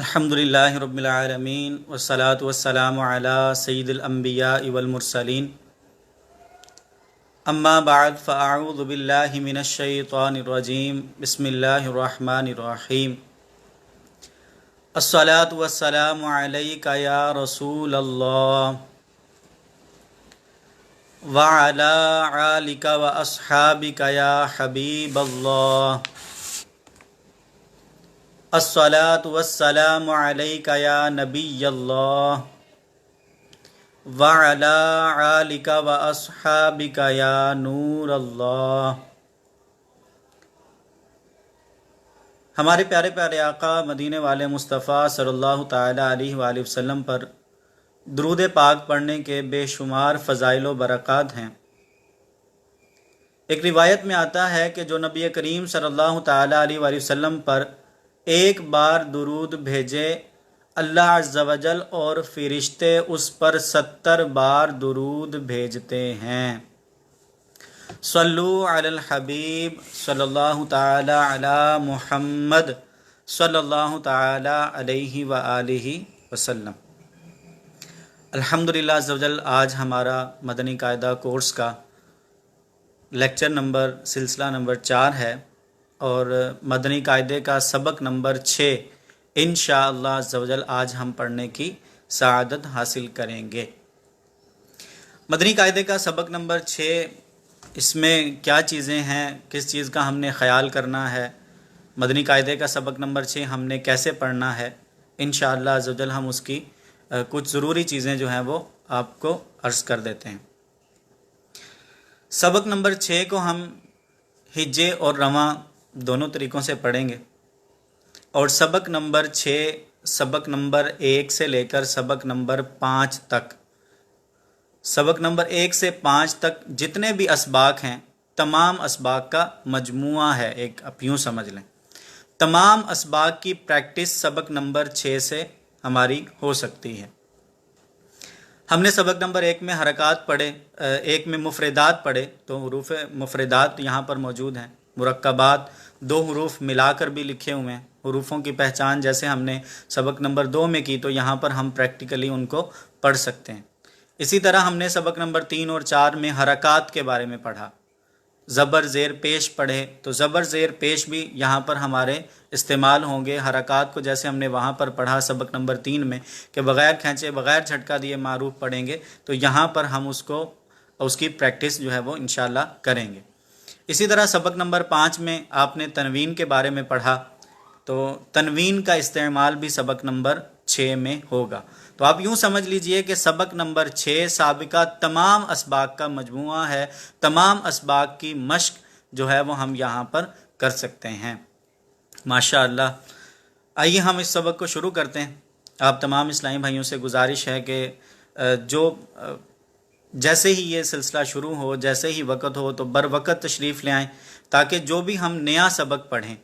الحمدللہ رب العالمین والصلاة والسلام علی سید الانبیاء والمرسلین اما بعد فاعوذ باللہ من الشیطان الرجیم بسم اللہ الرحمن الرحیم الصلاة والسلام علیک یا رسول اللہ وعلی آلک واصحابک یا حبیب اللہ الصلاة والسلام علیک یا نبی اللہ وعلی آلک واصحابک یا نور اللہ۔ ہمارے پیارے پیارے آقا مدینے والے مصطفیٰ صلی اللہ تعالیٰ علیہ وآلہ وسلم پر درود پاک پڑھنے کے بے شمار فضائل و برکات ہیں۔ ایک روایت میں آتا ہے کہ جو نبی کریم صلی اللہ تعالیٰ علیہ وآلہ وسلم پر ایک بار درود بھیجے، اللہ عز و جل اور فرشتے اس پر 70 بار درود بھیجتے ہیں۔ صلو علی الحبیب صلی اللہ تعالی علی محمد صلی اللہ تعالی علیہ وآلہ وسلم۔ الحمدللہ عز و جل آج ہمارا مدنی قاعدہ کورس کا لیکچر نمبر سلسلہ نمبر 4 ہے اور مدنی قاعدے کا سبق نمبر 6 انشاءاللہ عز و جل آج ہم پڑھنے کی سعادت حاصل کریں گے۔ مدنی قاعدے کا سبق نمبر 6، اس میں کیا چیزیں ہیں، کس چیز کا ہم نے خیال کرنا ہے، مدنی قاعدے کا سبق نمبر 6 ہم نے کیسے پڑھنا ہے، انشاءاللہ عز و جل ہم اس کی کچھ ضروری چیزیں جو ہیں وہ آپ کو عرض کر دیتے ہیں۔ سبق نمبر 6 کو ہم ہجے اور رواں دونوں طریقوں سے پڑھیں گے، اور سبق نمبر 6 سبق نمبر 1 سے لے کر سبق نمبر 5 تک، سبق نمبر 1 سے 5 تک جتنے بھی اسباق ہیں تمام اسباق کا مجموعہ ہے، ایک آپ یوں سمجھ لیں۔ تمام اسباق کی پریکٹس سبق نمبر 6 سے ہماری ہو سکتی ہے۔ ہم نے سبق نمبر 1 میں حرکات پڑھے، 1 میں مفردات پڑھے، تو حروف مفردات یہاں پر موجود ہیں، مرکبات 2 حروف ملا کر بھی لکھے ہوئے ہیں، حروفوں کی پہچان جیسے ہم نے سبق نمبر 2 میں کی تو یہاں پر ہم پریکٹیکلی ان کو پڑھ سکتے ہیں۔ اسی طرح ہم نے سبق نمبر 3 اور 4 میں حرکات کے بارے میں پڑھا، زبر زیر پیش پڑھے، تو زبر زیر پیش بھی یہاں پر ہمارے استعمال ہوں گے۔ حرکات کو جیسے ہم نے وہاں پر پڑھا سبق نمبر 3 میں کہ بغیر کھینچے بغیر جھٹکا دیے معروف پڑھیں گے، تو یہاں پر ہم اس کی پریکٹس جو ہے وہ انشاءاللہ کریں گے۔ اسی طرح سبق نمبر 5 میں آپ نے تنوین کے بارے میں پڑھا، تو تنوین کا استعمال بھی سبق نمبر 6 میں ہوگا۔ تو آپ یوں سمجھ لیجئے کہ سبق نمبر 6 سابقہ تمام اسباق کا مجموعہ ہے، تمام اسباق کی مشق جو ہے وہ ہم یہاں پر کر سکتے ہیں۔ ماشاءاللہ، آئیے ہم اس سبق کو شروع کرتے ہیں۔ آپ تمام اسلامی بھائیوں سے گزارش ہے کہ جیسے ہی یہ سلسلہ شروع ہو، جیسے ہی وقت ہو تو بر وقت تشریف لے آئیں، تاکہ جو بھی ہم نیا سبق پڑھیں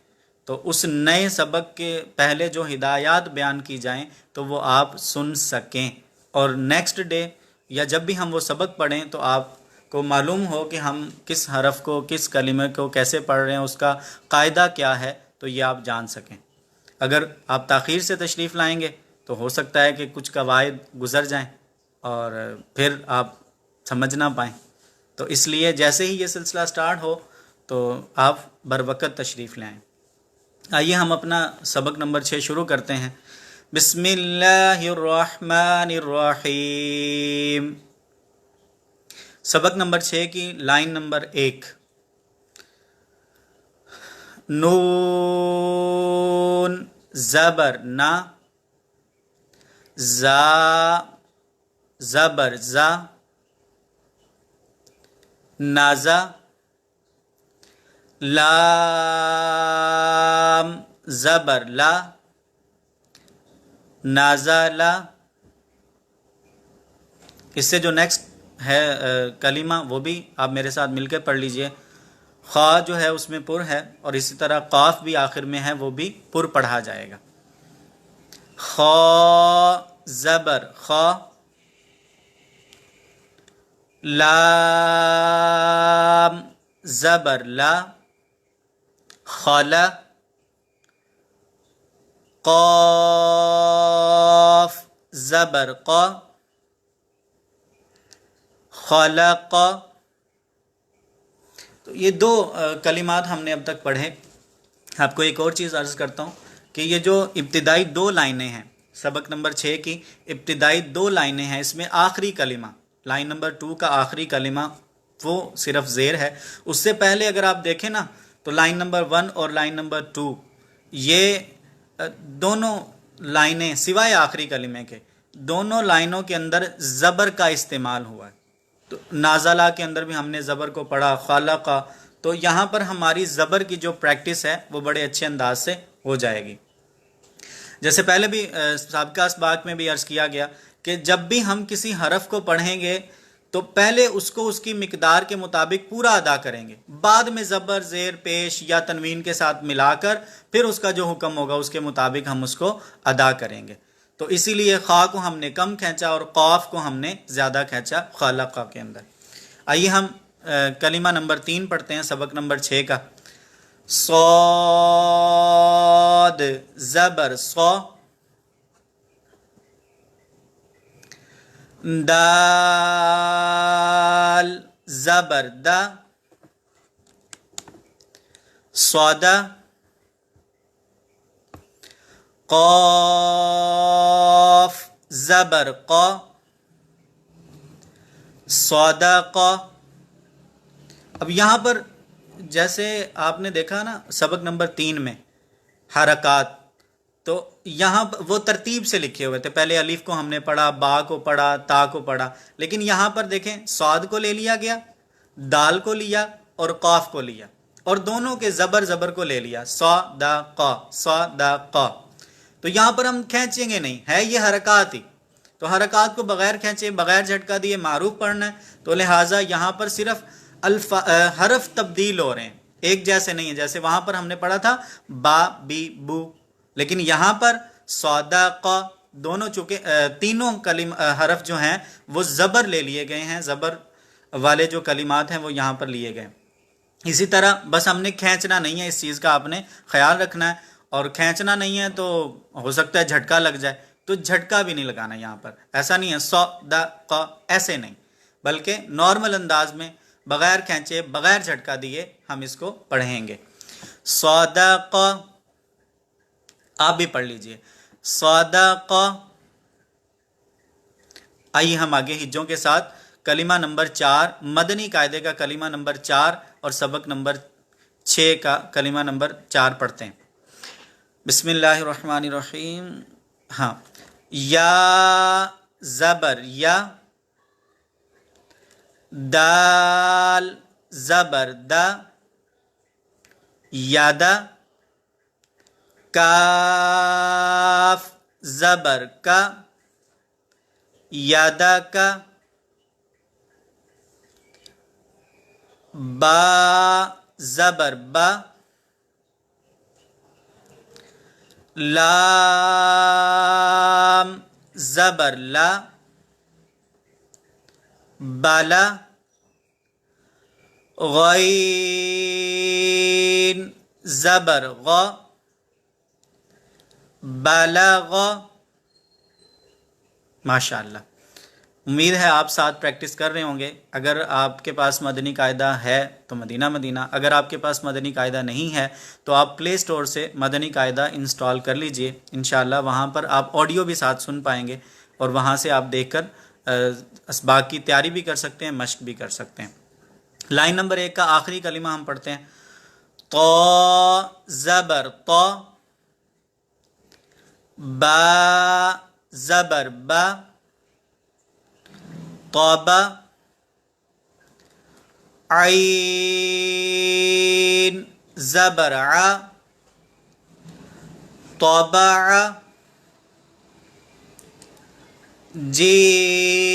تو اس نئے سبق کے پہلے جو ہدایات بیان کی جائیں تو وہ آپ سن سکیں، اور نیکسٹ ڈے یا جب بھی ہم وہ سبق پڑھیں تو آپ کو معلوم ہو کہ ہم کس حرف کو، کس کلمے کو کیسے پڑھ رہے ہیں، اس کا قاعدہ کیا ہے، تو یہ آپ جان سکیں۔ اگر آپ تاخیر سے تشریف لائیں گے تو ہو سکتا ہے کہ کچھ قواعد گزر جائیں اور پھر آپ سمجھ نہ پائیں، تو اس لیے جیسے ہی یہ سلسلہ سٹارٹ ہو تو آپ بر وقت تشریف لے آئیں۔ آئیے ہم اپنا سبق نمبر 6 شروع کرتے ہیں۔ بسم اللہ الرحمن الرحیم۔ سبق نمبر 6 کی لائن نمبر 1، نون زبر نا، زا زبر زا، نازا، لام زبر لا، نازلا۔ اس سے جو نیکسٹ ہے کلمہ وہ بھی آپ میرے ساتھ مل کے پڑھ لیجئے۔ خا جو ہے اس میں پر ہے، اور اسی طرح قاف بھی آخر میں ہے، وہ بھی پر پڑھا جائے گا۔ خا زبر خا، لام زبر لا، خلا، قاف زبر ق، خلق. تو یہ دو کلمات ہم نے اب تک پڑھے. آپ کو ایک اور چیز عرض کرتا ہوں کہ یہ جو ابتدائی دو لائنیں ہیں سبق نمبر 6 کی ابتدائی دو لائنیں ہیں، اس میں آخری کلمہ لائن نمبر 2 کا آخری کلمہ وہ صرف زیر ہے. اس سے پہلے اگر آپ دیکھیں نا تو لائن نمبر 1 اور لائن نمبر 2 یہ دونوں لائنیں سوائے آخری کلمے کے دونوں لائنوں کے اندر زبر کا استعمال ہوا ہے. تو نازلہ کے اندر بھی ہم نے زبر کو پڑھا، خالقہ. تو یہاں پر ہماری زبر کی جو پریکٹس ہے وہ بڑے اچھے انداز سے ہو جائے گی. جیسے پہلے بھی سابقہ اسباق میں بھی عرض کیا گیا کہ جب بھی ہم کسی حرف کو پڑھیں گے تو پہلے اس کو اس کی مقدار کے مطابق پورا ادا کریں گے، بعد میں زبر زیر پیش یا تنوین کے ساتھ ملا کر پھر اس کا جو حکم ہوگا اس کے مطابق ہم اس کو ادا کریں گے. تو اسی لیے خا کو ہم نے کم کھینچا اور قاف کو ہم نے زیادہ کھینچا خالقہ کے اندر. آئیے ہم کلمہ نمبر 3 پڑھتے ہیں سبق نمبر 6 کا. صاد زبر صا، دال زبر دا، صدا، قاف زبر قا، صدق. اب یہاں پر جیسے آپ نے دیکھا نا سبق نمبر 3 میں حرکات، تو یہاں وہ ترتیب سے لکھے ہوئے تھے. پہلے الف کو ہم نے پڑھا، با کو پڑھا، تا کو پڑھا، لیکن یہاں پر دیکھیں صاد کو لے لیا گیا، دال کو لیا اور قاف کو لیا اور دونوں کے زبر کو لے لیا، صدق صدق. تو یہاں پر ہم کھینچیں گے نہیں، ہے یہ حرکات ہی. تو حرکات کو بغیر کھینچے بغیر جھٹکا دیے معروف پڑھنا ہے. تو لہٰذا یہاں پر صرف حرف تبدیل ہو رہے ہیں، ایک جیسے نہیں ہیں. جیسے وہاں پر ہم نے پڑھا تھا با بی بو، لیکن یہاں پر صدق دونوں چونکہ تینوں حرف جو ہیں وہ زبر لے لیے گئے ہیں، زبر والے جو کلمات ہیں وہ یہاں پر لیے گئے. اسی طرح بس ہم نے کھینچنا نہیں ہے، اس چیز کا آپ نے خیال رکھنا ہے. اور کھینچنا نہیں ہے تو ہو سکتا ہے جھٹکا لگ جائے، تو جھٹکا بھی نہیں لگانا. یہاں پر ایسا نہیں ہے صدق ایسے نہیں، بلکہ نارمل انداز میں بغیر کھینچے بغیر جھٹکا دیے ہم اس کو پڑھیں گے. صدق. آپ بھی پڑھ لیجئے صدق. آئیے ہم آگے ہجوں کے ساتھ کلمہ نمبر 4 مدنی قاعدے کا کلمہ نمبر 4 اور سبق نمبر 6 کا کلمہ نمبر 4 پڑھتے ہیں. بسم اللہ الرحمن الرحیم. ہاں، یا زبر یا، دال زبر دا، یادا، کاف زبر کا، یادا کا، با زبر با، لام زبر لا، بالا، غین زبر غ، بلغ. ماشاء اللہ، امید ہے آپ ساتھ پریکٹس کر رہے ہوں گے. اگر آپ کے پاس مدنی قاعدہ ہے تو مدینہ مدینہ، اگر آپ کے پاس مدنی قاعدہ نہیں ہے تو آپ پلے سٹور سے مدنی قاعدہ انسٹال کر لیجئے. انشاءاللہ وہاں پر آپ آڈیو بھی ساتھ سن پائیں گے اور وہاں سے آپ دیکھ کر اسباق کی تیاری بھی کر سکتے ہیں، مشق بھی کر سکتے ہیں. لائن نمبر 1 کا آخری کلمہ ہم پڑھتے ہیں. طا زبر طا، با زبر با، طابا، عین زبر ع، طبع،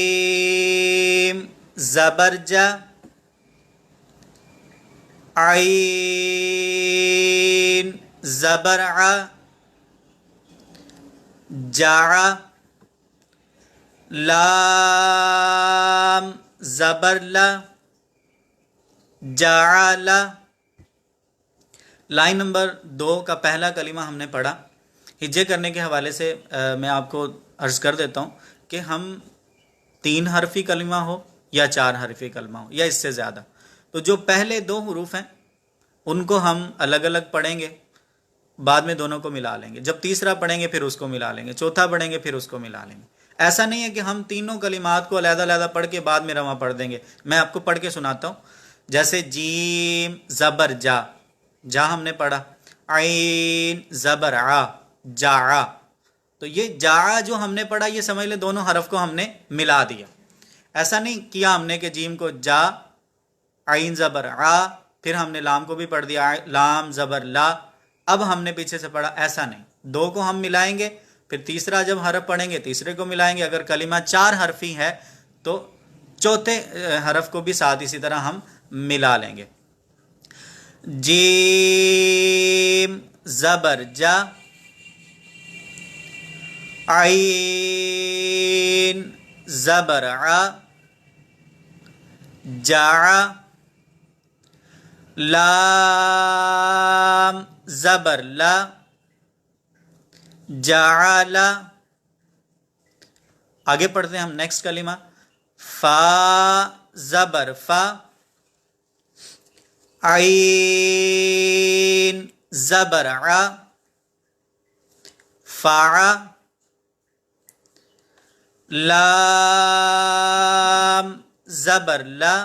جیم زبر جا، عین زبر ع، جع، لام زبر لا، جعل. لائن نمبر 2 کا پہلا کلمہ ہم نے پڑھا. ہجے کرنے کے حوالے سے میں آپ کو عرض کر دیتا ہوں کہ ہم 3 حرفی کلمہ ہو یا 4 حرفی کلمہ ہو یا اس سے زیادہ، تو جو پہلے 2 حروف ہیں ان کو ہم الگ الگ پڑھیں گے، بعد میں دونوں کو ملا لیں گے، جب تیسرا پڑھیں گے پھر اس کو ملا لیں گے، چوتھا پڑھیں گے پھر اس کو ملا لیں گے۔ ایسا نہیں ہے کہ ہم تینوں کلمات کو علیحدہ علیحدہ پڑھ کے بعد میں رواں پڑھ دیں گے۔ میں آپ کو پڑھ کے سناتا ہوں، جیسے جیم زبر جا، جا ہم نے پڑھا، عین زبر آ، جا، تو یہ جا جو ہم نے پڑھا، یہ سمجھ لیں دونوں حرف کو ہم نے ملا دیا۔ ایسا نہیں کیا ہم نے کہ جیم کو جا، عین زبر آ، پھر ہم نے لام کو بھی پڑھ دیا لام زبر لا، اب ہم نے پیچھے سے پڑھا، ایسا نہیں، 2 کو ہم ملائیں گے، پھر تیسرا جب حرف پڑھیں گے تیسرے کو ملائیں گے، اگر کلمہ 4 حرفی ہے تو چوتھے حرف کو بھی ساتھ اسی طرح ہم ملا لیں گے۔ جیم زبر جا، عین زبر ع، جا، لام زبر لا، جعل۔ آگے پڑھتے ہیں ہم نیکسٹ کلمہ، فا زبر فا، عین زبر ع، فع، لام زبر لا،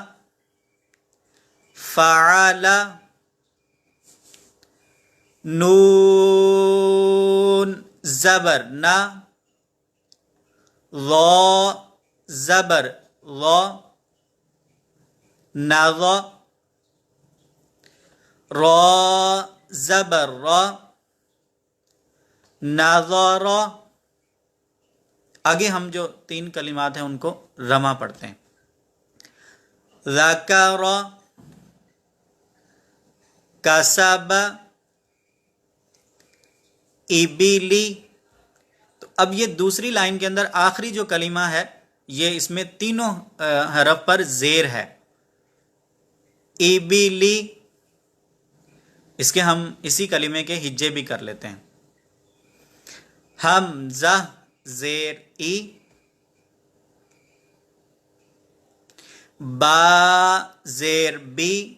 فعل، نون زبر نا، ضا زبر ضا، نظ، را زبر را، نظر۔ آگے ہم جو 3 کلمات ہیں ان کو رواں پڑھتے ہیں۔ ذکر، کسب، ابلی۔ تو اب یہ دوسری لائن کے اندر آخری جو کلمہ ہے یہ اس میں تینوں حرف پر زیر ہے، ابلی۔ اس کے ہم اسی کلمے کے ہجے بھی کر لیتے ہیں، حمزہ زیر ای، با زیر بی،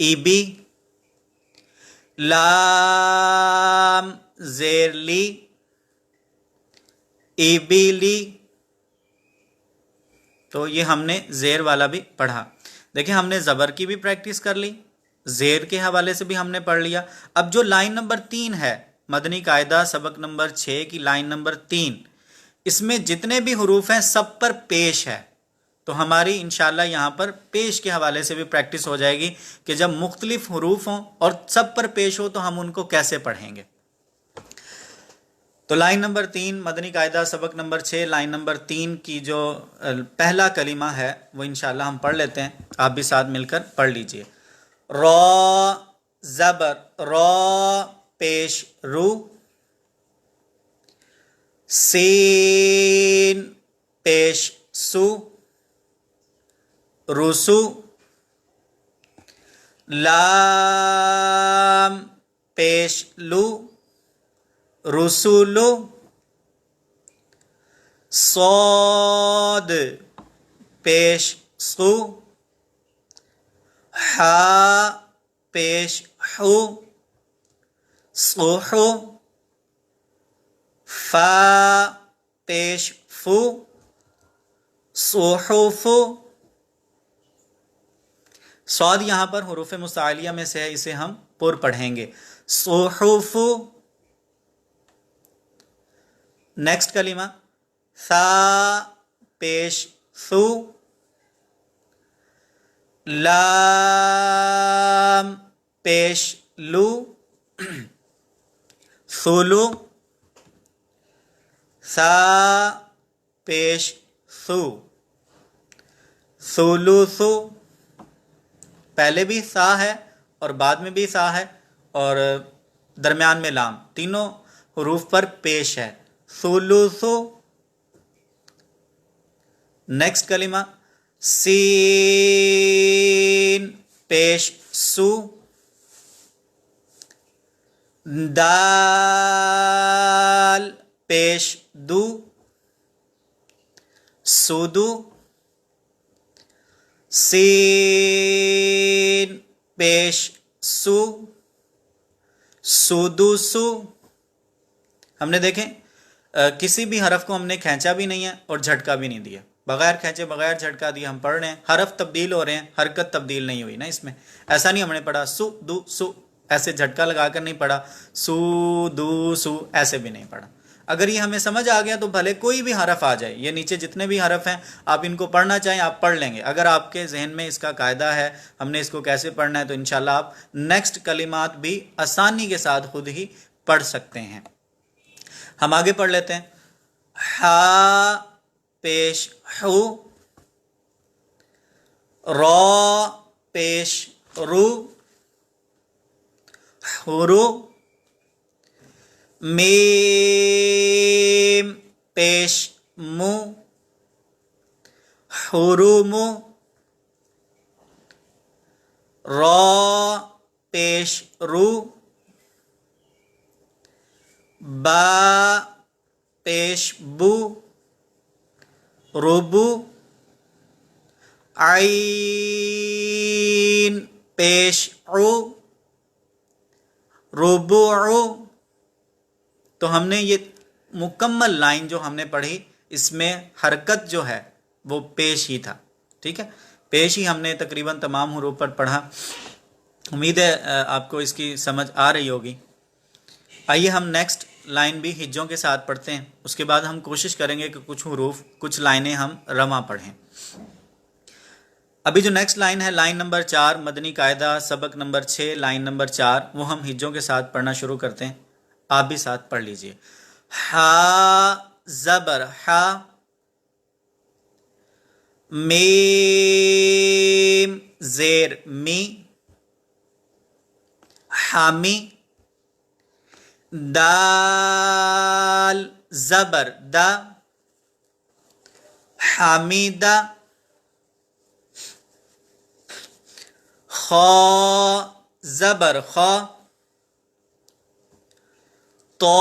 ایبی، لام زیر لی، ایبیلی۔ تو یہ ہم نے زیر والا بھی پڑھا۔ دیکھیں ہم نے زبر کی بھی پریکٹس کر لی، زیر کے حوالے سے بھی ہم نے پڑھ لیا۔ اب جو لائن نمبر 3 ہے، مدنی قاعدہ سبق نمبر 6 کی لائن نمبر 3، اس میں جتنے بھی حروف ہیں سب پر پیش ہے، تو ہماری انشاءاللہ یہاں پر پیش کے حوالے سے بھی پریکٹس ہو جائے گی کہ جب مختلف حروف ہوں اور سب پر پیش ہو تو ہم ان کو کیسے پڑھیں گے۔ تو لائن نمبر 3 مدنی قاعدہ سبق نمبر 6 لائن نمبر 3 کی جو پہلا کلمہ ہے وہ انشاءاللہ ہم پڑھ لیتے ہیں، آپ بھی ساتھ مل کر پڑھ لیجئے۔ را زبر را پیش رو، سین پیش سو، رسو، لام پیش لو، رسولو، صاد پیش سو، حا پیش حو، صحو، فا پیش فو، صحفو۔ صاد یہاں پر حروف مستعلیہ میں سے ہے، اسے ہم پر پڑھیں گے، صحفو۔ نیکسٹ کلمہ، ثا پیش ثو، لام پیش لو، ثلو، ثا پیش ثو، ثلثو۔ پہلے بھی سا ہے اور بعد میں بھی سا ہے اور درمیان میں لام، تینوں حروف پر پیش ہے، ثلثو۔ نیکسٹ کلمہ، سین پیش سو، دال پیش دو سودو سین پیش سو سودوسو. ہم نے دیکھیں کسی بھی حرف کو ہم نے کھینچا بھی نہیں ہے اور جھٹکا بھی نہیں دیا, بغیر کھینچے بغیر جھٹکا دیا ہم پڑھ رہے ہیں. حرف تبدیل ہو رہے ہیں, حرکت تبدیل نہیں ہوئی نا اس میں. ایسا نہیں ہم نے پڑھا سو دو سو, ایسے جھٹکا لگا کر نہیں پڑھا, سو دو سو ایسے بھی نہیں پڑھا. اگر یہ ہمیں سمجھ آ گیا تو بھلے کوئی بھی حرف آ جائے, یہ نیچے جتنے بھی حرف ہیں آپ ان کو پڑھنا چاہیں آپ پڑھ لیں گے. اگر آپ کے ذہن میں اس کا قاعدہ ہے ہم نے اس کو کیسے پڑھنا ہے, تو انشاءاللہ آپ نیکسٹ کلمات بھی آسانی کے ساتھ خود ہی پڑھ سکتے ہیں. ہم آگے پڑھ لیتے ہیں. ہا پیش ہو, را پیش رو حرو, میم پیش مو حرومو, را پیش رو با پیش بو ربو, عین پیش عو ربوعو. تو ہم نے یہ مکمل لائن جو ہم نے پڑھی اس میں حرکت جو ہے وہ پیش ہی تھا. ٹھیک ہے, پیش ہی ہم نے تقریباً تمام حروف پر پڑھا. امید ہے آپ کو اس کی سمجھ آ رہی ہوگی. آئیے ہم نیکسٹ لائن بھی ہجوں کے ساتھ پڑھتے ہیں, اس کے بعد ہم کوشش کریں گے کہ کچھ حروف کچھ لائنیں ہم رواں پڑھیں. ابھی جو نیکسٹ لائن ہے لائن نمبر 4 مدنی قاعدہ سبق نمبر 6 لائن نمبر 4 وہ ہم ہجوں کے ساتھ پڑھنا شروع کرتے ہیں. آپ بھی ساتھ پڑھ لیجئے. ہا زبر ہا, میم زیر می حامی, دال زبر دا حمیدہ, خا زبر خا, تو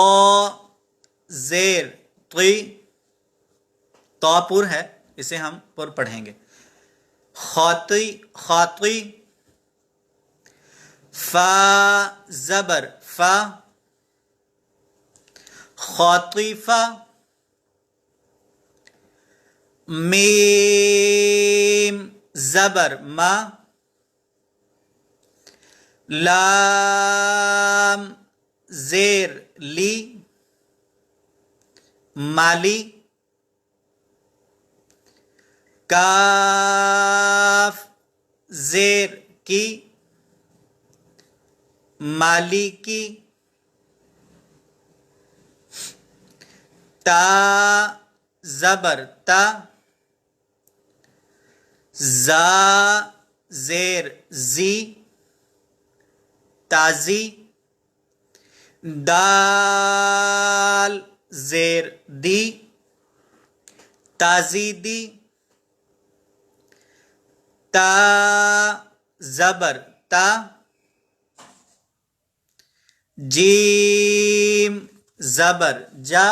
زیر طی, تو پر ہے اسے ہم پر پڑھیں گے. خاطی خاطی, فا زبر فا خاطیفہ, میم زبر ما, لام زیر لی مالی, کاف زیر کی مالی کی, تا زبر تا, زا زیر زی تازی, دال زیر دی تازیدی, تا زبر تا, جیم زبر جا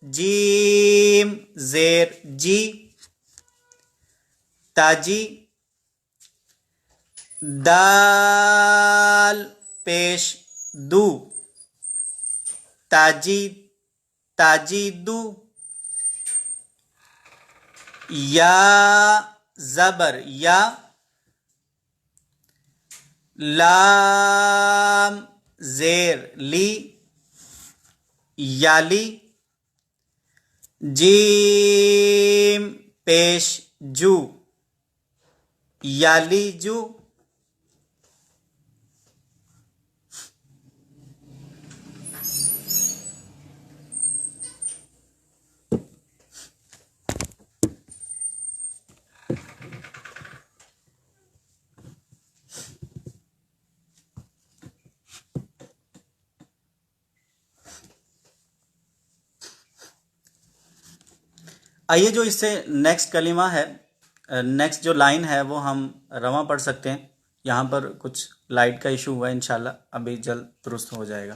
جیم زیر جی تاجی, دال پیش دو تاجی تاجیدو, یا زبر یا, لام زیر لی یالی, جیم پیش جو یالی جو, آئیے جو اس سے نیکسٹ کلمہ ہے نیکسٹ جو لائن ہے وہ ہم رواں پڑھ سکتے ہیں. یہاں پر کچھ لائٹ کا ایشو ہوا ہے, انشاءاللہ ابھی جلد درست ہو جائے گا.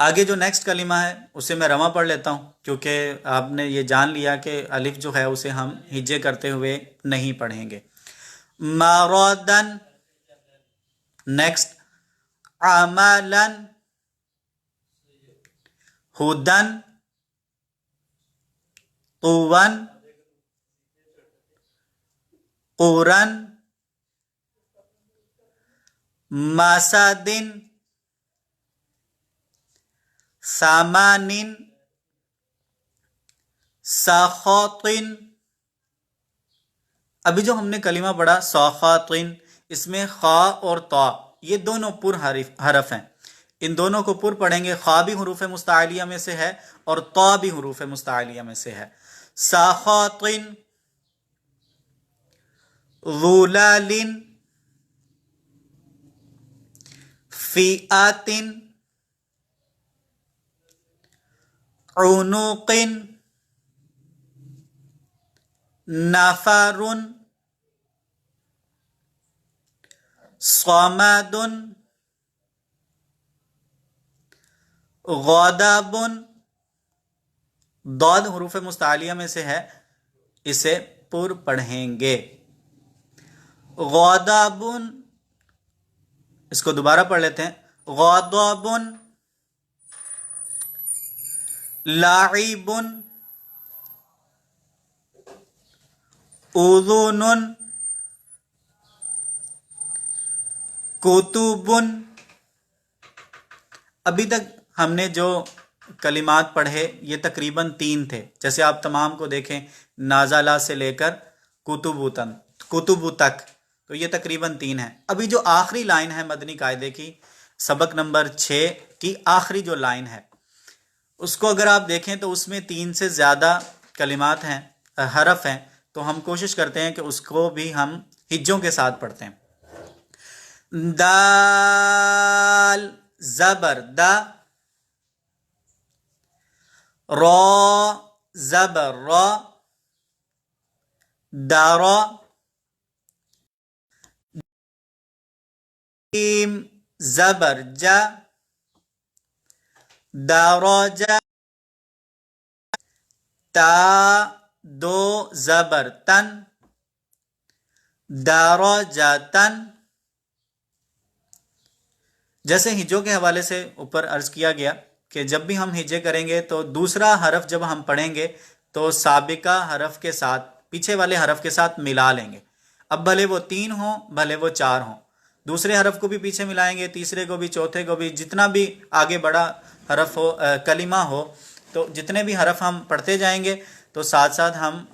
آگے جو نیکسٹ کلمہ ہے اسے میں رواں پڑھ لیتا ہوں، کیونکہ آپ نے یہ جان لیا کہ الف جو ہے اسے ہم ہجے کرتے ہوئے نہیں پڑھیں گے۔ مرادن، نیکسٹ عملا، ہدن، طون، قرن، مسدن، ثمان، سخطن۔ ابھی جو ہم نے کلمہ پڑھا سخطن، اس میں خا اور طا یہ دونوں پر حرف ہیں، ان دونوں کو پر پڑھیں گے۔ خا بھی حروف مستعلیہ میں سے ہے اور طا بھی حروف مستعلیہ میں سے ہے۔ سخطن، ظلال، فئات، عنق، نفر، صمد، غضب۔ ضاد حروف مستعلیہ میں سے ہے، اسے پر پڑھیں گے۔ غضب، اس کو دوبارہ پڑھ لیتے ہیں۔ غضب، لاعب، اذن، کتب۔ ابھی تک ہم نے جو کلمات پڑھے یہ تقریباً 3 تھے، جیسے آپ تمام کو دیکھیں، نازلہ سے لے کر کتب تک، تو یہ تقریباً 3 ہیں۔ ابھی جو آخری لائن ہے مدنی قاعدے کی، سبق نمبر 6 کی آخری جو لائن ہے، اس کو اگر آپ دیکھیں تو اس میں 3 سے زیادہ کلمات ہیں، حرف ہیں، تو ہم کوشش کرتے ہیں کہ اس کو بھی ہم ہجوں کے ساتھ پڑھتے ہیں۔ دال زبر دا، را زبر را، دارا، جیم زبر جا، دارجا، تا دو زبر تن، دارجتن۔ جیسے ہجوں کے حوالے سے اوپر عرض کیا گیا کہ جب بھی ہم ہجے کریں گے تو دوسرا حرف جب ہم پڑھیں گے تو سابقہ حرف کے ساتھ، پیچھے والے حرف کے ساتھ ملا لیں گے۔ اب بھلے وہ 3 ہوں بھلے وہ 4 ہوں، دوسرے حرف کو بھی پیچھے ملائیں گے، تیسرے کو بھی، چوتھے کو بھی، جتنا بھی آگے بڑا حرف ہو، کلمہ ہو، تو جتنے بھی حرف ہم پڑھتے جائیں گے تو ساتھ ساتھ ہم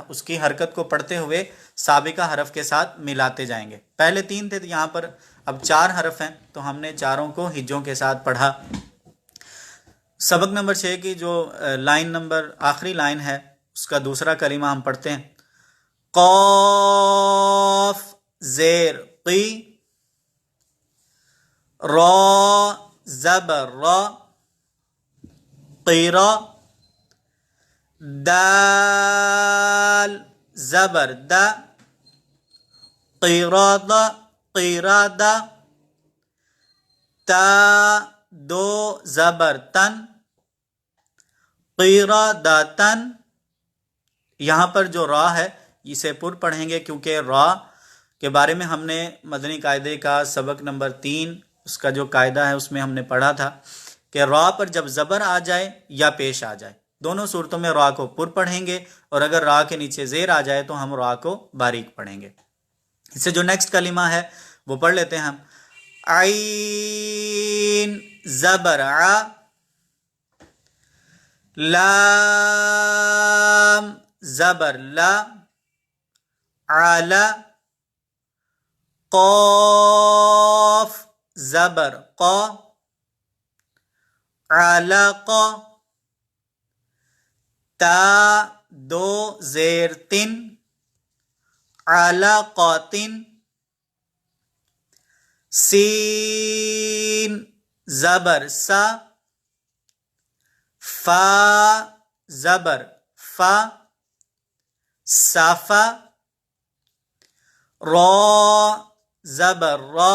اس کی حرکت کو پڑھتے ہوئے سابقہ حرف کے ساتھ ملاتے جائیں گے۔ پہلے 3 تھے، یہاں پر اب 4 حرف ہیں تو ہم نے چاروں کو ہجوں کے ساتھ پڑھا۔ سبق نمبر 6 کی جو لائن نمبر آخری لائن ہے اس کا دوسرا کلمہ ہم پڑھتے ہیں۔ قاف زیر قی، را زبر را، قیرا، دال زبر دا، قیرادا، قیرادا، تا دو زبر تن، قیراداتن۔ یہاں پر جو را ہے اسے پر پڑھیں گے، کیونکہ را کے بارے میں ہم نے مدنی قاعدے کا سبق نمبر 3 اس کا جو قاعدہ ہے اس میں ہم نے پڑھا تھا کہ را پر جب زبر آ جائے یا پیش آ جائے، دونوں صورتوں میں را کو پر پڑھیں گے، اور اگر را کے نیچے زیر آ جائے تو ہم را کو باریک پڑھیں گے۔ اس سے جو نیکسٹ کلمہ ہے وہ پڑھ لیتے ہیں ہم۔ عین زبر ع، لام زبر لا، علا، قاف زبر قا، علقا، تا دو زیر تن، علقاتن، سین زبر سا، فا زبر فا، صفا، را زبر را،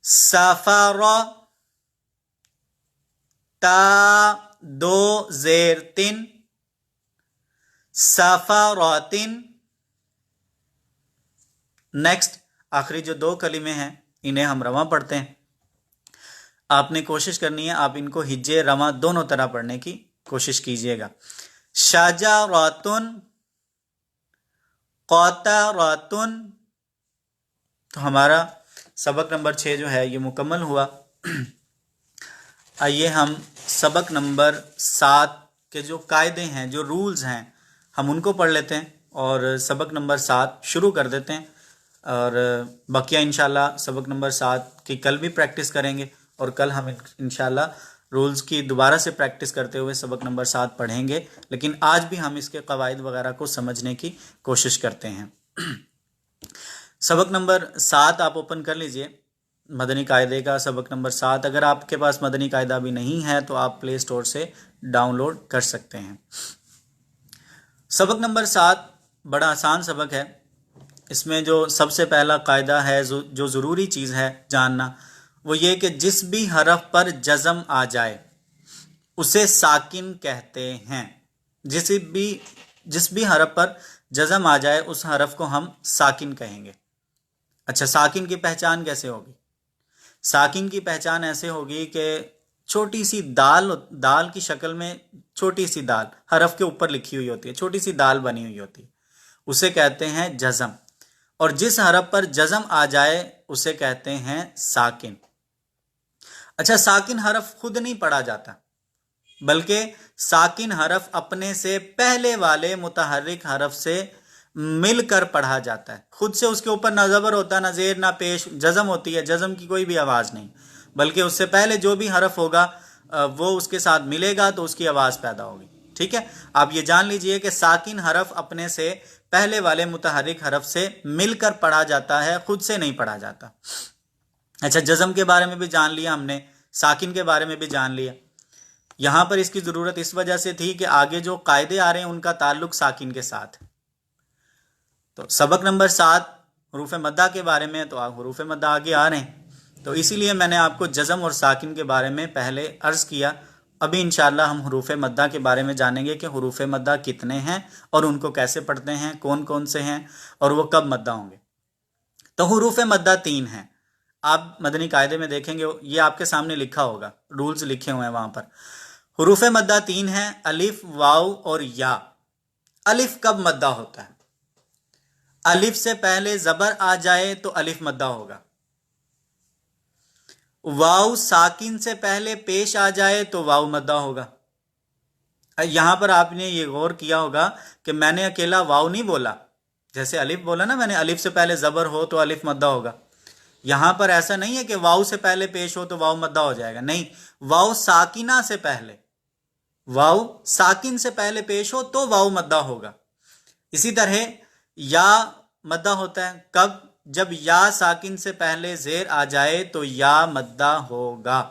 سفرا، تا دو زیر تن سفراتن. نیکسٹ آخری جو دو کلمے ہیں انہیں ہم رواں پڑھتے ہیں. آپ نے کوشش کرنی ہے آپ ان کو ہجے رواں دونوں طرح پڑھنے کی کوشش کیجئے گا. شجراتن قطراتن. تو ہمارا سبق نمبر 6 جو ہے یہ مکمل ہوا. آئیے ہم سبق نمبر 7 کے جو قاعدے ہیں جو رولز ہیں ہم ان کو پڑھ لیتے ہیں اور سبق نمبر 7 شروع کر دیتے ہیں. اور بقیہ انشاءاللہ سبق نمبر 7 کی کل بھی پریکٹس کریں گے اور کل ہم انشاءاللہ رولز کی دوبارہ سے پریکٹس کرتے ہوئے سبق نمبر 7 پڑھیں گے. لیکن آج بھی ہم اس کے قواعد وغیرہ کو سمجھنے کی کوشش کرتے ہیں. سبق نمبر 7 آپ اوپن کر لیجئے مدنی قاعدے کا سبق نمبر 7. اگر آپ کے پاس مدنی قاعدہ بھی نہیں ہے تو آپ پلے اسٹور سے ڈاؤن لوڈ کر سکتے ہیں. سبق نمبر 7 بڑا آسان سبق ہے. اس میں جو سب سے پہلا قاعدہ ہے جو ضروری چیز ہے جاننا وہ یہ کہ جس بھی حرف پر جزم آ جائے اسے ساکن کہتے ہیں. جس بھی حرف پر جزم آ جائے اس حرف کو ہم ساکن کہیں گے. اچھا ساکن کی پہچان کیسے ہوگی؟ ساکن کی پہچان ایسے ہوگی کہ چھوٹی سی دال کی شکل میں چھوٹی سی دال حرف کے اوپر لکھی ہوئی ہوتی ہے, چھوٹی سی دال بنی ہوئی ہوتی ہے, اسے کہتے ہیں جزم. اور جس حرف پر جزم آ جائے اسے کہتے ہیں ساکن. اچھا ساکن حرف خود نہیں پڑھا جاتا بلکہ ساکن حرف اپنے سے پہلے والے متحرک حرف سے مل کر پڑھا جاتا ہے. خود سے اس کے اوپر نہ زبر ہوتا نہ زیر نہ پیش, جزم ہوتی ہے, جزم کی کوئی بھی آواز نہیں بلکہ اس سے پہلے جو بھی حرف ہوگا وہ اس کے ساتھ ملے گا تو اس کی آواز پیدا ہوگی. ٹھیک ہے, آپ یہ جان لیجئے کہ ساکن حرف اپنے سے پہلے والے متحرک حرف سے مل کر پڑھا جاتا ہے, خود سے نہیں پڑھا جاتا. اچھا جزم کے بارے میں بھی جان لیا ہم نے, ساکن کے بارے میں بھی جان لیا. یہاں پر اس کی ضرورت اس وجہ سے تھی کہ آگے جو قاعدے آ رہے ہیں ان کا تعلق ساکن کے ساتھ. تو سبق نمبر 7 حروف مدہ کے بارے میں, تو حروف مدہ آگے آ رہے ہیں تو اسی لیے میں نے آپ کو جزم اور ساکن کے بارے میں پہلے عرض کیا. ابھی انشاءاللہ ہم حروف مدہ کے بارے میں جانیں گے کہ حروف مدہ کتنے ہیں اور ان کو کیسے پڑھتے ہیں, کون کون سے ہیں اور وہ کب مدہ ہوں گے. تو حروف مدہ 3 ہیں. آپ مدنی قاعدے میں دیکھیں گے یہ آپ کے سامنے لکھا ہوگا, رولز لکھے ہوئے ہیں وہاں پر. حروف مدہ 3 ہیں, الف, واو اور یا. الف کب مدہ ہوتا ہے؟ الف سے پہلے زبر آ جائے تو الف مدہ ہوگا. واو ساکن سے پہلے پیش آ جائے تو واو مدہ ہوگا. یہاں پر آپ نے یہ غور کیا ہوگا کہ میں نے اکیلا واو نہیں بولا, جیسے الف بولا نا میں نے, الف سے پہلے زبر ہو تو الف مدہ ہوگا. یہاں پر ایسا نہیں ہے کہ واو سے پہلے پیش ہو تو واو مدہ ہو جائے گا, نہیں, واو ساکنہ سے پہلے, واو ساکن سے پہلے پیش ہو تو واو مدہ ہوگا. اسی طرح یا مدہ ہوتا ہے کب؟ جب یا ساکن سے پہلے زیر آ جائے تو یا مدہ ہوگا.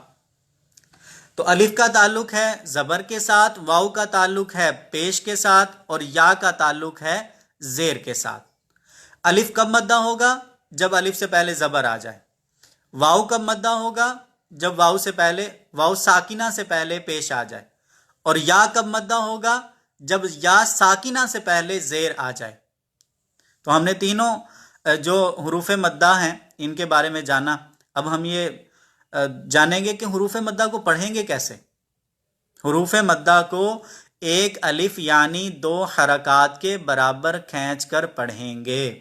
تو الف کا تعلق ہے زبر کے ساتھ, واو کا تعلق ہے پیش کے ساتھ اور یا کا تعلق ہے زیر کے ساتھ. الف کب مدہ ہوگا؟ جب الف سے پہلے زبر آ جائے. واو کب مدہ ہوگا؟ جب واو ساکنہ سے پہلے پیش آ جائے. اور یا کب مدہ ہوگا؟ جب یا ساکنہ سے پہلے زیر آ جائے. تو ہم نے تینوں جو حروف مدہ ہیں ان کے بارے میں جانا. اب ہم یہ جانیں گے کہ حروف مدہ کو پڑھیں گے کیسے. حروف مدہ کو ایک الف یعنی 2 حرکات کے برابر کھینچ کر پڑھیں گے.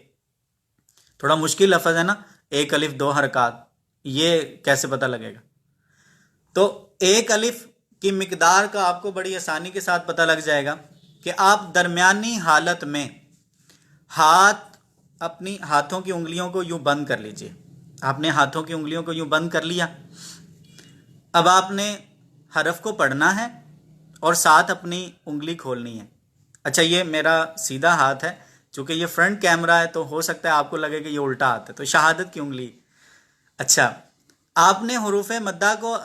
تھوڑا مشکل لفظ ہے نا, ایک الف 2 حرکات, یہ کیسے پتہ لگے گا؟ تو ایک الف کی مقدار کا آپ کو بڑی آسانی کے ساتھ پتہ لگ جائے گا کہ آپ درمیانی حالت میں اپنی ہاتھوں کی انگلیوں کو یوں بند کر لیجئے. آپ نے ہاتھوں کی انگلیوں کو یوں بند کر لیا. اب آپ نے حرف کو پڑھنا ہے اور ساتھ اپنی انگلی کھولنی ہے. اچھا یہ میرا سیدھا ہاتھ ہے, چونکہ یہ فرنٹ کیمرہ ہے تو ہو سکتا ہے آپ کو لگے کہ یہ الٹا ہاتھ ہے, تو شہادت کی انگلی. اچھا آپ نے حروف مدہ کو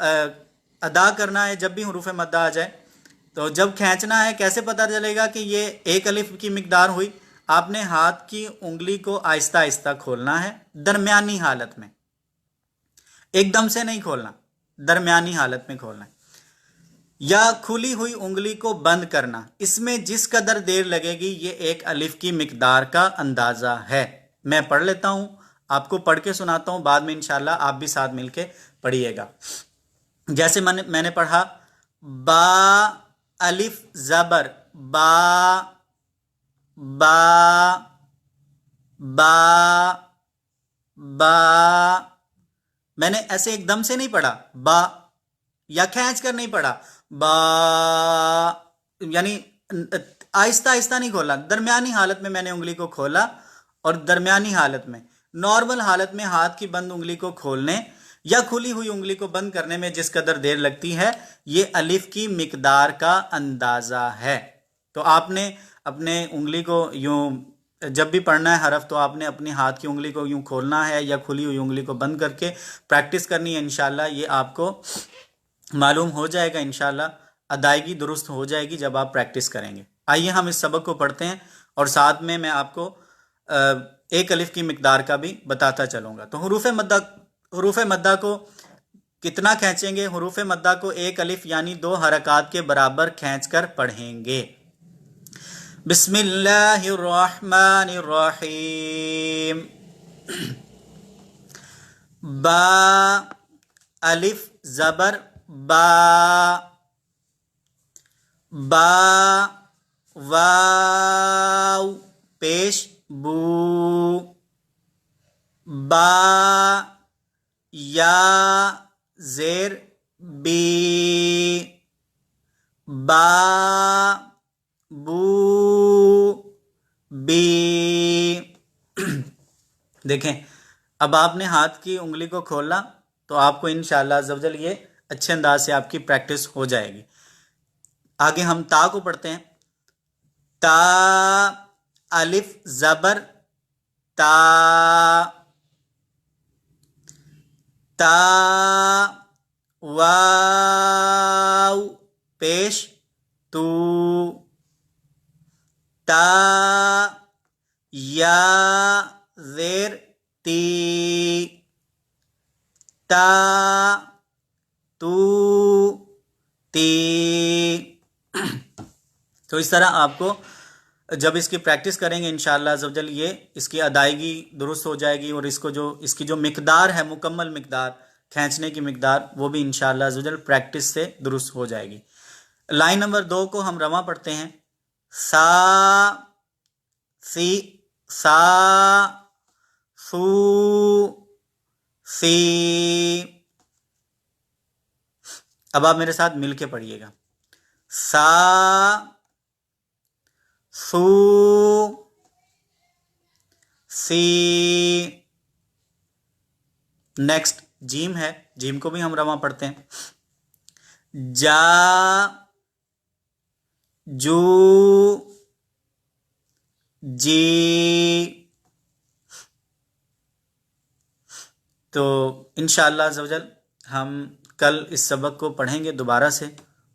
ادا کرنا ہے. جب بھی حروف مدہ آ جائے تو جب کھینچنا ہے کیسے پتہ چلے گا کہ یہ ایک الف کی مقدار ہوئی؟ آپ نے ہاتھ کی انگلی کو آہستہ آہستہ کھولنا ہے درمیانی حالت میں, ایک دم سے نہیں کھولنا, درمیانی حالت میں کھولنا ہے. یا کھلی ہوئی انگلی کو بند کرنا، اس میں جس قدر دیر لگے گی یہ ایک الف کی مقدار کا اندازہ ہے۔ میں پڑھ لیتا ہوں، آپ کو پڑھ کے سناتا ہوں، بعد میں انشاءاللہ آپ بھی ساتھ مل کے پڑھیے گا۔ جیسے میں نے پڑھا، با الف زبر با، با با با، میں نے ایسے ایک دم سے نہیں پڑھا با، یا کھینچ کر نہیں پڑھا با، یعنی آہستہ آہستہ نہیں کھولا، درمیانی حالت میں نے انگلی کو کھولا، اور درمیانی حالت میں، نارمل حالت میں ہاتھ کی بند انگلی کو کھولنے یا کھلی ہوئی انگلی کو بند کرنے میں جس قدر دیر لگتی ہے یہ الف کی مقدار کا اندازہ ہے۔ تو آپ نے اپنے انگلی کو یوں جب بھی پڑھنا ہے حرف تو آپ نے اپنے ہاتھ کی انگلی کو یوں کھولنا ہے یا کھلی ہوئی انگلی کو بند کر کے پریکٹس کرنی ہے، انشاءاللہ یہ آپ کو معلوم ہو جائے گا، انشاءاللہ ادائیگی درست ہو جائے گی جب آپ پریکٹس کریں گے۔ آئیے ہم اس سبق کو پڑھتے ہیں، اور ساتھ میں آپ کو ایک الف کی مقدار کا بھی بتاتا چلوں گا۔ تو حروف مدہ کو کتنا کھینچیں گے؟ حروف مدہ کو ایک الف یعنی 2 حرکات کے برابر کھینچ کر پڑھیں گے۔ بسم اللہ الرحمن الرحیم۔ با الف زبر با، با واو پیش بو، با یا زیر بی، با بو بی۔ دیکھیں اب آپ نے ہاتھ کی انگلی کو کھولا تو آپ کو انشاءاللہ عز و جل یہ اچھے انداز سے آپ کی پریکٹس ہو جائے گی۔ آگے ہم تا کو پڑھتے ہیں۔ تا الف زبر تا، تا واو پیش تو، تا یا زیر تی، تا تو تی۔ تو اس طرح آپ کو جب اس کی پریکٹس کریں گے انشاءاللہ عز و جل یہ اس کی ادائیگی درست ہو جائے گی، اور اس کی جو مقدار ہے، مکمل مقدار کھینچنے کی مقدار، وہ بھی انشاءاللہ عز و جل پریکٹس سے درست ہو جائے گی۔ لائن نمبر 2 کو ہم رواں پڑھتے ہیں۔ سا سی، سا سو سی۔ اب آپ میرے ساتھ مل کے پڑھیے گا۔ سا سو سی۔ نیکسٹ جیم ہے، جیم کو بھی ہم رواں پڑھتے ہیں۔ جا جو جی۔ تو انشاءاللہ عز و جل ہم کل اس سبق کو پڑھیں گے دوبارہ سے،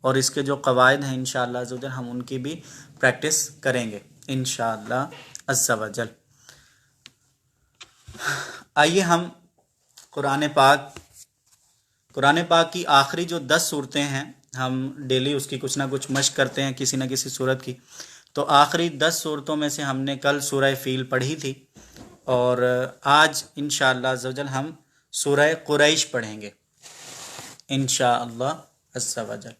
اور اس کے جو قواعد ہیں انشاءاللہ عز و جل ہم ان کی بھی پریکٹس کریں گے انشاءاللہ عز و جل۔ آئیے ہم قرآن پاک کی آخری جو 10 صورتیں ہیں، ہم ڈیلی اس کی کچھ نہ کچھ مشق کرتے ہیں کسی نہ کسی صورت کی، تو آخری 10 صورتوں میں سے ہم نے کل سورہ فیل پڑھی تھی، اور آج انشاءاللہ عز و جل ہم سورہ قریش پڑھیں گے انشاءاللہ عز و جل۔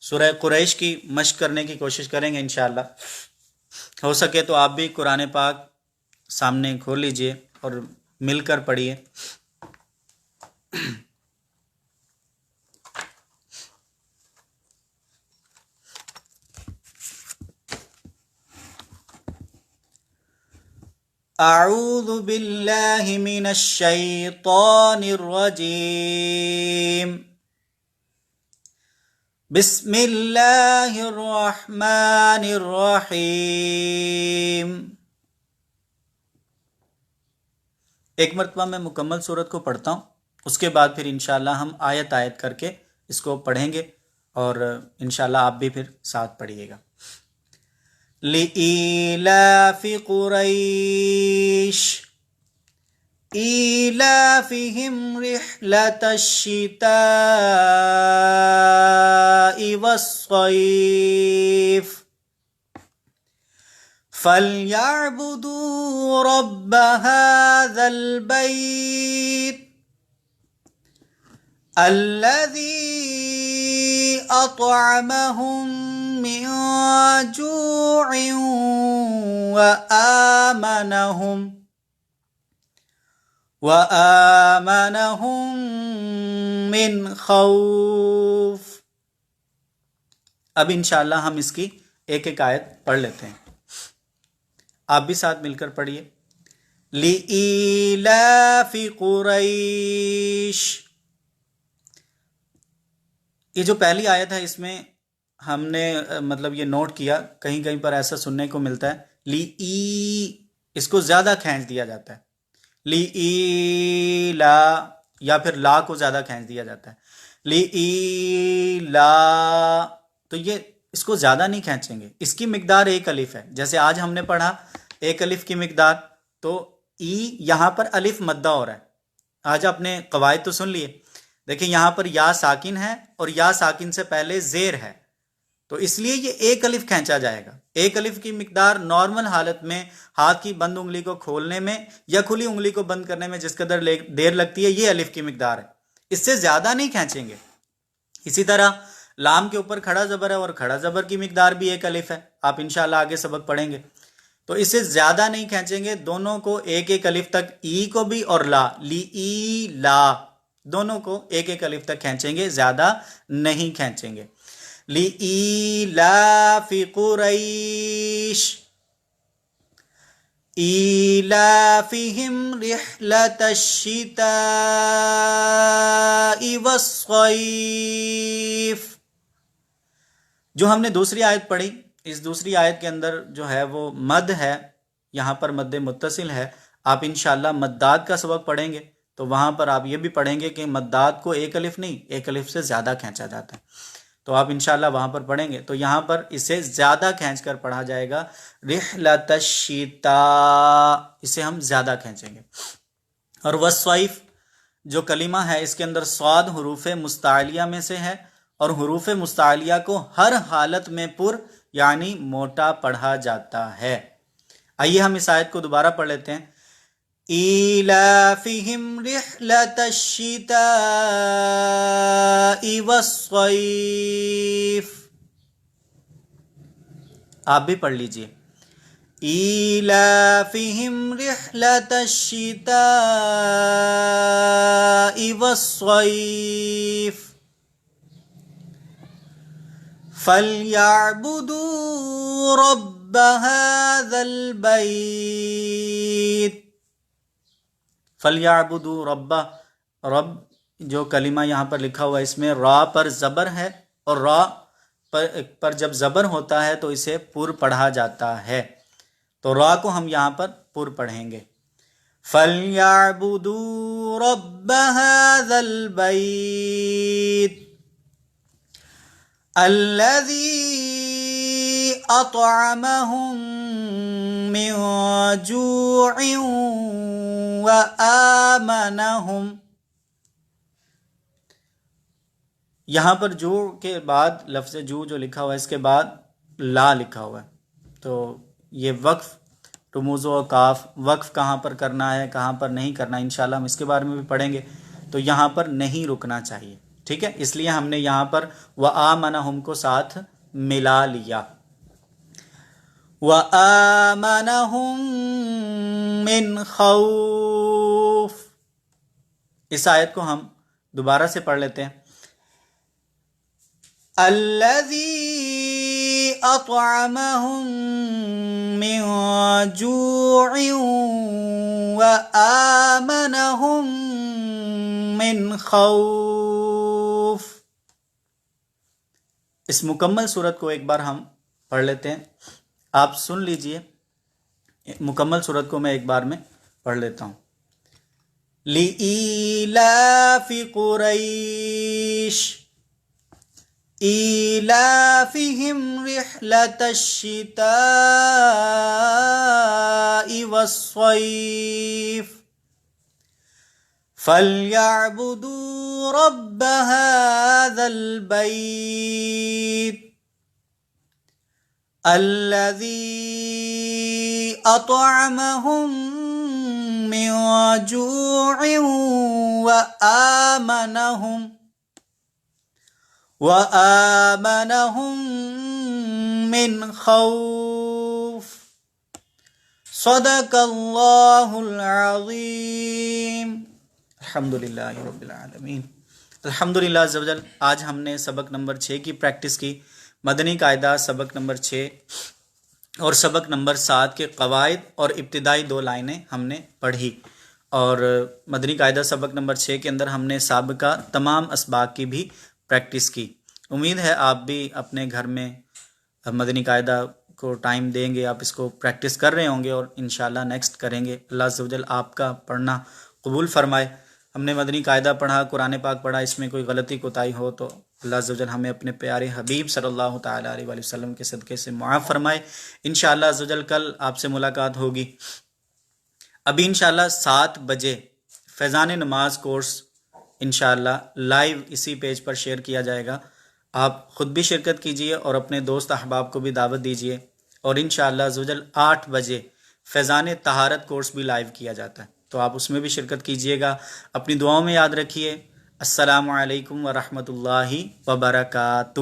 سورہ قریش کی مشق کرنے کی کوشش کریں گے انشاءاللہ۔ ہو سکے تو آپ بھی قرآن پاک سامنے کھول لیجئے اور مل کر پڑھیے۔ اعوذ باللہ من الشیطان الرجیم، بسم اللہ الرحمن الرحیم۔ ایک مرتبہ میں مکمل سورت کو پڑھتا ہوں، اس کے بعد پھر انشاءاللہ ہم آیت آیت کر کے اس کو پڑھیں گے، اور انشاءاللہ آپ بھی پھر ساتھ پڑھیے گا۔ لِإِيلَافِ قُرَيْشٍ إيلافهم رحلة الشتاء والصيف فليعبدوا رب هذا البيت الذي أطعمهم من جوع وآمنهم من خوف. اب انشاءاللہ ہم اس کی ایک ایک آیت پڑھ لیتے ہیں. آپ بھی ساتھ مل کر پڑھیے. لِإِيلَافِ قُرَيْشٍ. یہ جو پہلی آیت ہے اس میں ہم نے مطلب یہ نوٹ کیا، کہیں کہیں پر ایسا سننے کو ملتا ہے اس کو زیادہ کھینچ دیا جاتا ہے. لا یا پھر لا کو زیادہ کھینچ دیا جاتا ہے. لا تو یہ اس کو زیادہ نہیں کھینچیں گے. اس کی مقدار ایک الف ہے. جیسے آج ہم نے پڑھا ایک الف کی مقدار، تو یہاں پر الف مدہ ہو رہا ہے. آج آپ نے قواعد تو سن لیے. دیکھیں یہاں پر یا ساکن ہے اور یا ساکن سے پہلے زیر ہے، تو اس لیے یہ ایک الف کھینچا جائے گا. ایک الف کی مقدار نارمل حالت میں ہاتھ کی بند انگلی کو کھولنے میں یا کھلی انگلی کو بند کرنے میں جس قدر دیر لگتی ہے، یہ الف کی مقدار ہے. اس سے زیادہ نہیں کھینچیں گے. اسی طرح لام کے اوپر کھڑا زبر ہے اور کھڑا زبر کی مقدار بھی ایک الف ہے. آپ انشاءاللہ آگے سبق پڑھیں گے. تو اس سے زیادہ نہیں کھینچیں گے. دونوں کو ایک ایک الف تک، ای کو بھی اور لا، لا دونوں کو ایک ایک الف تک کھینچیں گے، زیادہ نہیں کھینچیں گے. لِإِيلَافِ قُرَيْشٍ إِيلَافِهِمْ رِحْلَةَ الشِّتَاءِ وَالصَّيْفِ. جو ہم نے دوسری آیت پڑھی، اس دوسری آیت کے اندر جو ہے وہ مد ہے، یہاں پر مد متصل ہے. آپ انشاءاللہ مدات کا سبق پڑھیں گے تو وہاں پر آپ یہ بھی پڑھیں گے کہ مدات کو ایک الف نہیں، ایک الف سے زیادہ کھینچا جاتا ہے. تو آپ انشاءاللہ وہاں پر پڑھیں گے. تو یہاں پر اسے زیادہ کھینچ کر پڑھا جائے گا. رحلۃ الشتاء، اسے ہم زیادہ کھینچیں گے. اور والصیف جو کلمہ ہے اس کے اندر صاد حروف مستعلیہ میں سے ہے، اور حروف مستعلیہ کو ہر حالت میں پر یعنی موٹا پڑھا جاتا ہے. آئیے ہم اس آیت کو دوبارہ پڑھ لیتے ہیں. إِيلَافِهِمْ رِحْلَةَ الشِّتَاءِ وَالصَّيْفِ. آپ بھی پڑھ لیجئے. إِيلَافِهِمْ رِحْلَةَ الشِّتَاءِ وَالصَّيْفِ فَلْيَعْبُدُوا رَبَّ هَذَا الْبَيْتِ. فَلْيَعْبُدُوا رَبَّ، رب جو کلمہ یہاں پر لکھا ہوا ہے اس میں را پر زبر ہے، اور را پر جب زبر ہوتا ہے تو اسے پر پڑھا جاتا ہے. تو را کو ہم یہاں پر پر پڑھیں گے. فَلْيَعْبُدُوا رَبَّ هَذَا الْبَيْتِ الَّذِي أَطْعَمَهُم مِّن جُوعٍ وَآمَنَهُم. یہاں پر جو کے بعد لفظ جو لکھا ہوا ہے اس کے بعد لا لکھا ہوا ہے. تو یہ وقف رموز و کاف، وقف کہاں پر کرنا ہے کہاں پر نہیں کرنا، انشاءاللہ ہم اس کے بارے میں بھی پڑھیں گے. تو یہاں پر نہیں رکنا چاہیے، ٹھیک ہے. اس لیے ہم نے یہاں پر وآمنہم کو ساتھ ملا لیا. وآمنہم من خوف. اس آیت کو ہم دوبارہ سے پڑھ لیتے ہیں. الذی اطعمہم من جوع وآمنہم من خوف. اس مکمل سورت کو ایک بار ہم پڑھ لیتے ہیں. آپ سن لیجئے. مکمل سورت کو میں ایک بار میں پڑھ لیتا ہوں. لِإِيلَافِ قُرَيْشٍ إِيلَافِهِمْ رِحْلَةَ الشِّتَاءِ وَالصَّيْفِ فَلْيَعْبُدُوا رَبَّ هَذَا الْبَيْتِ الَّذِي أَطْعَمَهُم مِّن جُوعٍ وَآمَنَهُم مِّنْ خَوْفٍ صدق اللہ العظیم۔ الحمدللہ رب العالمین۔ الحمدللہ عز و جل، آج ہم نے سبق نمبر 6 کی پریکٹس کی۔ مدنی قاعدہ سبق نمبر 6 اور سبق نمبر 7 کے قواعد اور ابتدائی 2 لائنیں ہم نے پڑھی، اور مدنی قاعدہ سبق نمبر 6 کے اندر ہم نے سابقہ تمام اسباق کی بھی پریکٹس کی۔ امید ہے آپ بھی اپنے گھر میں مدنی قاعدہ کو ٹائم دیں گے، آپ اس کو پریکٹس کر رہے ہوں گے اور انشاءاللہ نیکسٹ کریں گے۔ اللہ عز و جل آپ کا پڑھنا قبول فرمائے۔ ہم نے مدنی قاعدہ پڑھا، قرآن پاک پڑھا، اس میں کوئی غلطی کوتاہی ہو تو اللہ عز و جل ہمیں اپنے پیارے حبیب صلی اللہ تعالیٰ علیہ وآلہ وسلم کے صدقے سے معاف فرمائے۔ انشاءاللہ عز و جل کل آپ سے ملاقات ہوگی۔ ابھی انشاءاللہ 7 بجے فیضان نماز کورس انشاءاللہ لائیو اسی پیج پر شیئر کیا جائے گا۔ آپ خود بھی شرکت کیجئے اور اپنے دوست احباب کو بھی دعوت دیجئے، اور انشاءاللہ عز و جل 8 بجے فیضان طہارت کورس بھی لائیو کیا جاتا ہے، تو آپ اس میں بھی شرکت کیجئے گا۔ اپنی دعاؤں میں یاد رکھیے۔ السلام علیکم ورحمۃ اللہ وبرکاتہ۔